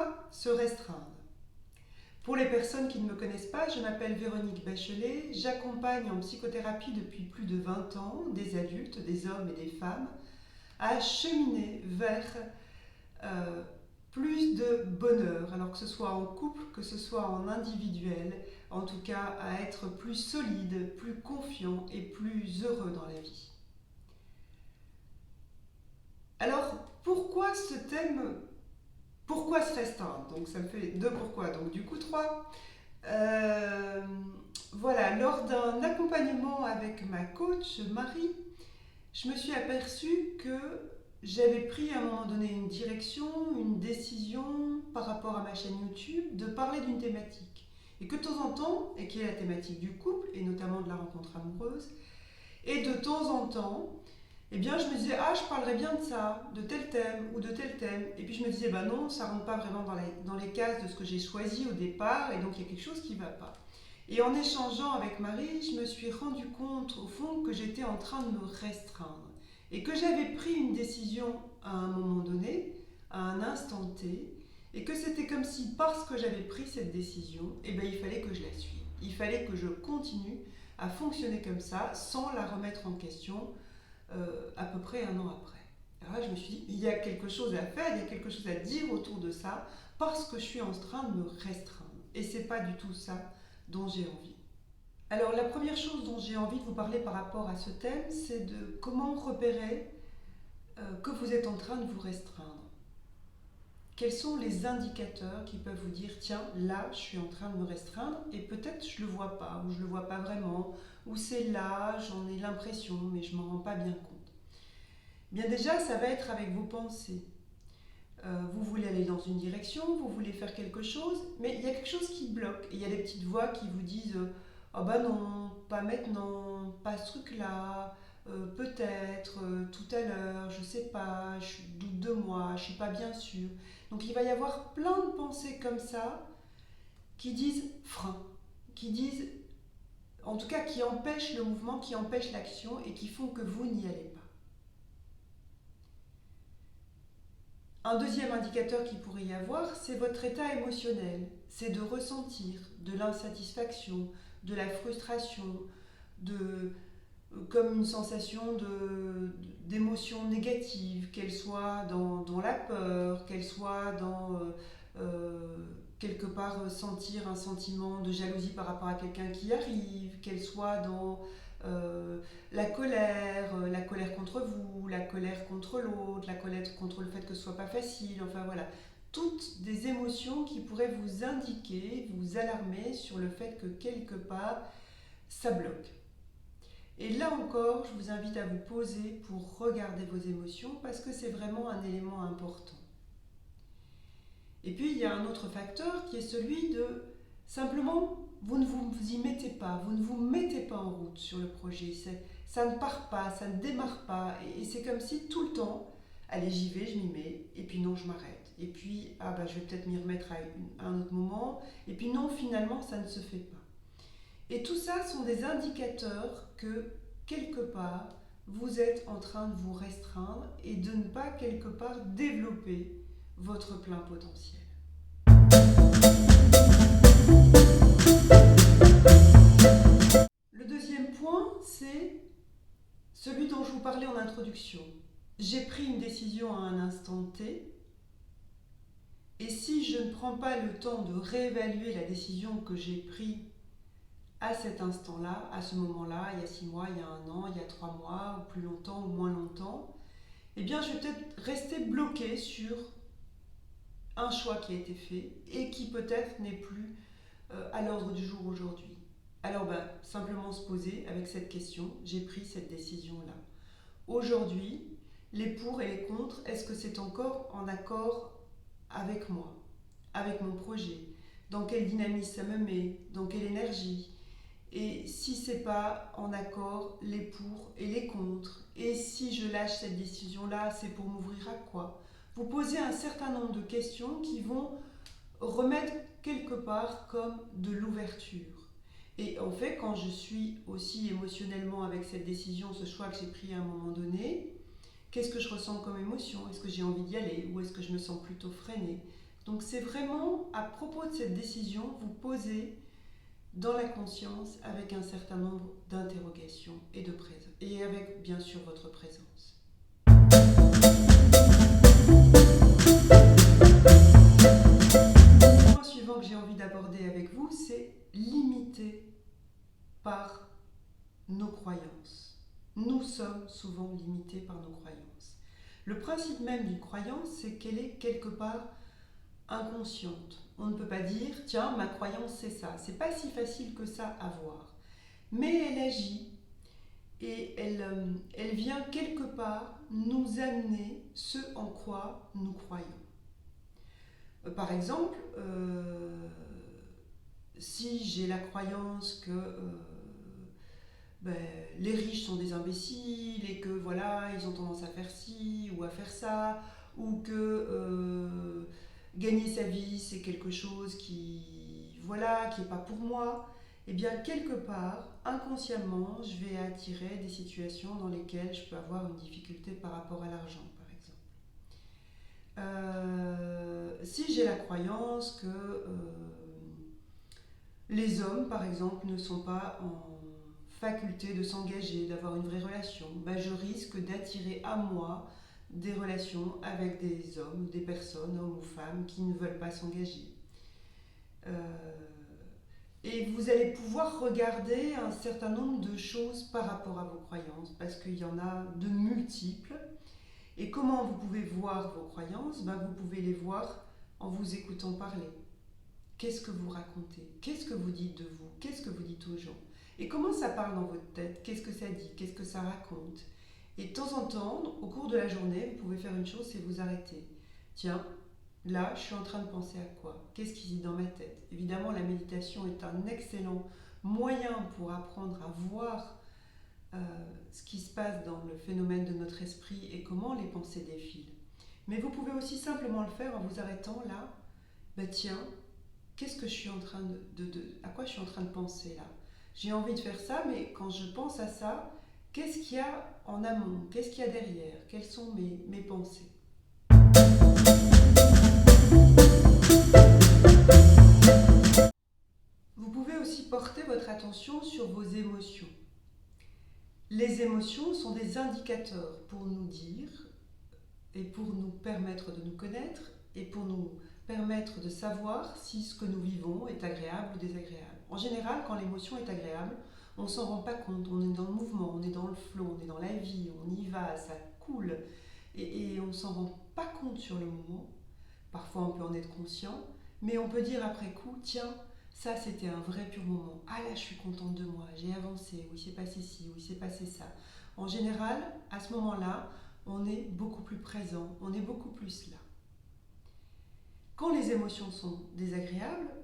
Pourquoi se restreindre? Pour les personnes qui ne me connaissent pas, je m'appelle Véronique Bachelet, j'accompagne en psychothérapie depuis plus de 20 ans des adultes, des hommes et des femmes à cheminer vers euh, plus de bonheur, alors que ce soit en couple, que ce soit en individuel, en tout cas à être plus solide, plus confiant et plus heureux dans la vie. Alors, pourquoi ce thème? Pourquoi se restreindre? Donc ça me fait deux pourquoi, donc du coup trois. Euh, voilà, lors d'un accompagnement avec ma coach Marie, je me suis aperçue que j'avais pris à un moment donné une direction, une décision par rapport à ma chaîne YouTube de parler d'une thématique. Et que de temps en temps, et qui est la thématique du couple, et notamment de la rencontre amoureuse, et de temps en temps, eh bien je me disais, ah je parlerais bien de ça, de tel thème ou de tel thème. Et puis je me disais, bah non, ça ne rentre pas vraiment dans les cases de ce que j'ai choisi au départ, et donc il y a quelque chose qui ne va pas. Et en échangeant avec Marie, je me suis rendu compte au fond que j'étais en train de me restreindre. Et que j'avais pris une décision à un moment donné, à un instant T, et que c'était comme si parce que j'avais pris cette décision, eh bien, il fallait que je la suive. Il fallait que je continue à fonctionner comme ça sans la remettre en question à peu près un an après. Alors là, je me suis dit, il y a quelque chose à faire, il y a quelque chose à dire autour de ça, parce que je suis en train de me restreindre. Et c'est pas du tout ça dont j'ai envie. Alors la première chose dont j'ai envie de vous parler par rapport à ce thème, c'est de comment repérer que vous êtes en train de vous restreindre. Quels sont les indicateurs qui peuvent vous dire, tiens, là, je suis en train de me restreindre et peut-être je ne le vois pas, ou je ne le vois pas vraiment, ou c'est là, j'en ai l'impression, mais je ne m'en rends pas bien compte. Bien déjà, ça va être avec vos pensées. Vous voulez aller dans une direction, vous voulez faire quelque chose, mais il y a quelque chose qui bloque. Et il y a des petites voix qui vous disent oh bah non, pas maintenant, pas ce truc-là, peut-être, tout à l'heure, je sais pas, je doute de moi, je suis pas bien sûre. Donc il va y avoir plein de pensées comme ça qui disent frein, qui disent, en tout cas qui empêchent le mouvement, qui empêchent l'action et qui font que vous n'y allez pas. Un deuxième indicateur qu'il pourrait y avoir, c'est votre état émotionnel. C'est de ressentir de l'insatisfaction, de la frustration, comme une sensation d'émotion négative, qu'elle soit dans la peur, qu'elle soit dans quelque part sentir un sentiment de jalousie par rapport à quelqu'un qui arrive, qu'elle soit dans la colère contre vous, la colère contre l'autre, la colère contre le fait que ce soit pas facile, enfin voilà. Toutes des émotions qui pourraient vous indiquer, vous alarmer sur le fait que quelque part, ça bloque. Et là encore, je vous invite à vous poser pour regarder vos émotions parce que c'est vraiment un élément important. Et puis, il y a un autre facteur qui est celui de simplement, vous ne vous y mettez pas, vous ne vous mettez pas en route sur le projet. Ça ne part pas, ça ne démarre pas. Et c'est comme si tout le temps, allez, j'y vais, je m'y mets, et puis non, je m'arrête. Et puis, ah bah, je vais peut-être m'y remettre à un autre moment. Et puis non, finalement, ça ne se fait pas. Et tout ça sont des indicateurs que, quelque part, vous êtes en train de vous restreindre et de ne pas, quelque part, développer votre plein potentiel. Le deuxième point, c'est celui dont je vous parlais en introduction. J'ai pris une décision à un instant T, et si je ne prends pas le temps de réévaluer la décision que j'ai prise à cet instant-là, à ce moment-là, il y a 6 mois, il y a 1 an, il y a 3 mois, ou plus longtemps ou moins longtemps, eh bien je vais peut-être rester bloquée sur un choix qui a été fait et qui peut-être n'est plus à l'ordre du jour aujourd'hui. Alors simplement se poser avec cette question, j'ai pris cette décision-là. Aujourd'hui, les pour et les contre, est-ce que c'est encore en accord avec moi, avec mon projet? Dans quelle dynamisme ça me met? Dans quelle énergie? Et si c'est pas en accord, les pour et les contre? Et si je lâche cette décision-là, c'est pour m'ouvrir à quoi? Vous posez un certain nombre de questions qui vont remettre quelque part comme de l'ouverture. Et en fait, quand je suis aussi émotionnellement avec cette décision, ce choix que j'ai pris à un moment donné, qu'est-ce que je ressens comme émotion? Est-ce que j'ai envie d'y aller ou est-ce que je me sens plutôt freinée? Donc c'est vraiment à propos de cette décision, vous posez dans la conscience avec un certain nombre d'interrogations et de présence, et avec bien sûr votre présence. Le point suivant que j'ai envie d'aborder avec vous, c'est limité par nos croyances. Nous sommes souvent limités par nos croyances. Le principe même d'une croyance, c'est qu'elle est quelque part inconsciente. On ne peut pas dire, tiens, ma croyance c'est ça. C'est pas si facile que ça à voir. Mais elle agit et elle vient quelque part nous amener ce en quoi nous croyons. Par exemple, si j'ai la croyance que les riches sont des imbéciles et que voilà, ils ont tendance à faire ci ou à faire ça, ou que gagner sa vie c'est quelque chose qui est pas pour moi, et bien quelque part, inconsciemment, je vais attirer des situations dans lesquelles je peux avoir une difficulté par rapport à l'argent, par exemple. Si j'ai la croyance que les hommes, par exemple, ne sont pas en faculté de s'engager, d'avoir une vraie relation, je risque d'attirer à moi des relations avec des hommes, des personnes, hommes ou femmes, qui ne veulent pas s'engager. Et vous allez pouvoir regarder un certain nombre de choses par rapport à vos croyances, parce qu'il y en a de multiples. Et comment vous pouvez voir vos croyances? Vous pouvez les voir en vous écoutant parler. Qu'est-ce que vous racontez? Qu'est-ce que vous dites de vous? Qu'est-ce que vous dites aux gens? Et comment ça parle dans votre tête? Qu'est-ce que ça dit? Qu'est-ce que ça raconte? Et de temps en temps, au cours de la journée, vous pouvez faire une chose, c'est vous arrêter. Tiens, là, je suis en train de penser à quoi? Qu'est-ce qui dit dans ma tête? Évidemment, la méditation est un excellent moyen pour apprendre à voir ce qui se passe dans le phénomène de notre esprit et comment les pensées défilent. Mais vous pouvez aussi simplement le faire en vous arrêtant là. Tiens, qu'est-ce que je suis en train à quoi je suis en train de penser là? J'ai envie de faire ça, mais quand je pense à ça, qu'est-ce qu'il y a en amont? Qu'est-ce qu'il y a derrière? Quelles sont mes pensées? Vous pouvez aussi porter votre attention sur vos émotions. Les émotions sont des indicateurs pour nous dire et pour nous permettre de nous connaître et pour nous permettre de savoir si ce que nous vivons est agréable ou désagréable. En général, quand l'émotion est agréable, on ne s'en rend pas compte, on est dans le mouvement, on est dans le flow, on est dans la vie, on y va, ça coule, et on ne s'en rend pas compte sur le moment. Parfois on peut en être conscient, mais on peut dire après coup, tiens, ça c'était un vrai pur moment, ah là je suis contente de moi, j'ai avancé, ou il s'est passé ci, ou il s'est passé ça. En général, à ce moment-là, on est beaucoup plus présent, on est beaucoup plus là. Quand les émotions sont désagréables,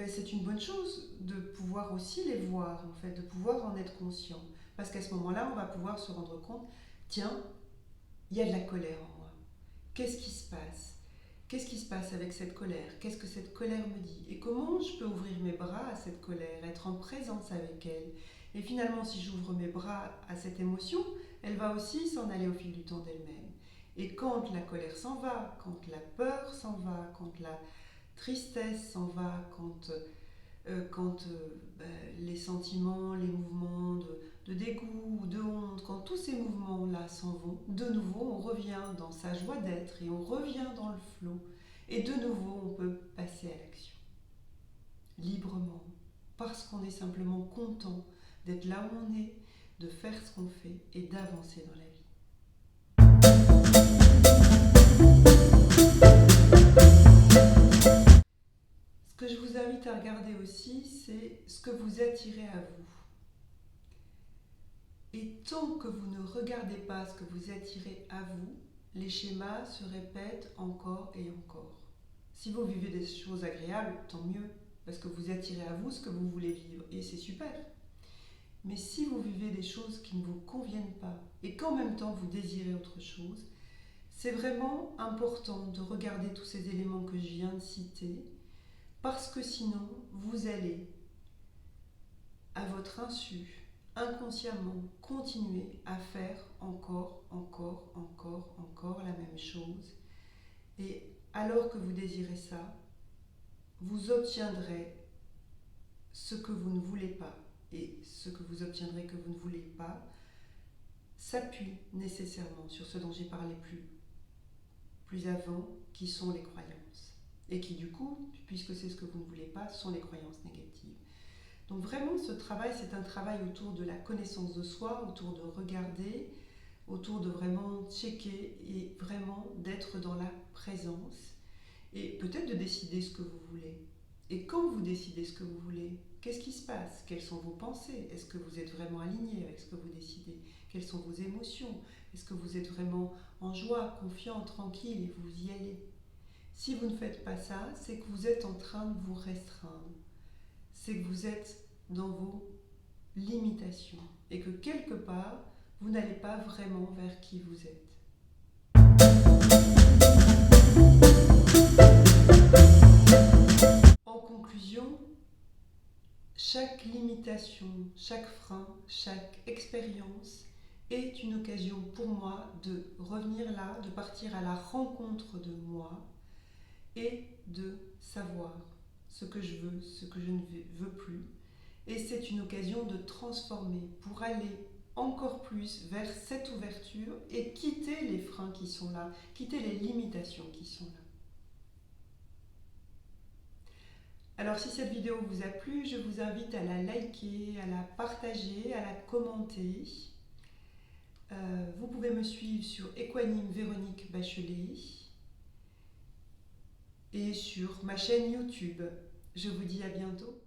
c'est une bonne chose de pouvoir aussi les voir, en fait, de pouvoir en être conscient. Parce qu'à ce moment-là, on va pouvoir se rendre compte, tiens, il y a de la colère en moi. Qu'est-ce qui se passe? Qu'est-ce qui se passe avec cette colère? Qu'est-ce que cette colère me dit? Et comment je peux ouvrir mes bras à cette colère, être en présence avec elle? Et finalement, si j'ouvre mes bras à cette émotion, elle va aussi s'en aller au fil du temps d'elle-même. Et quand la colère s'en va, quand la peur s'en va, quand la tristesse s'en va, quand les sentiments, les mouvements de dégoût ou de honte, quand tous ces mouvements-là s'en vont, de nouveau on revient dans sa joie d'être et on revient dans le flot. Et de nouveau on peut passer à l'action. Librement. Parce qu'on est simplement content d'être là où on est, de faire ce qu'on fait et d'avancer dans la vie. Ce que je vous invite à regarder aussi, c'est ce que vous attirez à vous. Et tant que vous ne regardez pas ce que vous attirez à vous, les schémas se répètent encore et encore. Si vous vivez des choses agréables, tant mieux, parce que vous attirez à vous ce que vous voulez vivre, et c'est super. Mais si vous vivez des choses qui ne vous conviennent pas, et qu'en même temps vous désirez autre chose, c'est vraiment important de regarder tous ces éléments que je viens de citer, parce que sinon, vous allez, à votre insu, inconsciemment, continuer à faire encore la même chose. Et alors que vous désirez ça, vous obtiendrez ce que vous ne voulez pas. Et ce que vous obtiendrez que vous ne voulez pas s'appuie nécessairement sur ce dont j'ai parlé plus avant, qui sont les croyances. Et qui du coup, puisque c'est ce que vous ne voulez pas, sont les croyances négatives. Donc vraiment, ce travail, c'est un travail autour de la connaissance de soi, autour de regarder, autour de vraiment checker et vraiment d'être dans la présence. Et peut-être de décider ce que vous voulez. Et quand vous décidez ce que vous voulez, qu'est-ce qui se passe? Quelles sont vos pensées? Est-ce que vous êtes vraiment aligné avec ce que vous décidez? Quelles sont vos émotions? Est-ce que vous êtes vraiment en joie, confiant, tranquille et vous y allez? Si vous ne faites pas ça, c'est que vous êtes en train de vous restreindre. C'est que vous êtes dans vos limitations et que quelque part, vous n'allez pas vraiment vers qui vous êtes. En conclusion, chaque limitation, chaque frein, chaque expérience est une occasion pour moi de revenir là, de partir à la rencontre de moi et de savoir ce que je veux, ce que je ne veux plus. Et c'est une occasion de transformer pour aller encore plus vers cette ouverture et quitter les freins qui sont là, quitter les limitations qui sont là. Alors si cette vidéo vous a plu, je vous invite à la liker, à la partager, à la commenter. Vous pouvez me suivre sur Équanime Véronique Bachelet et sur ma chaîne YouTube. Je vous dis à bientôt.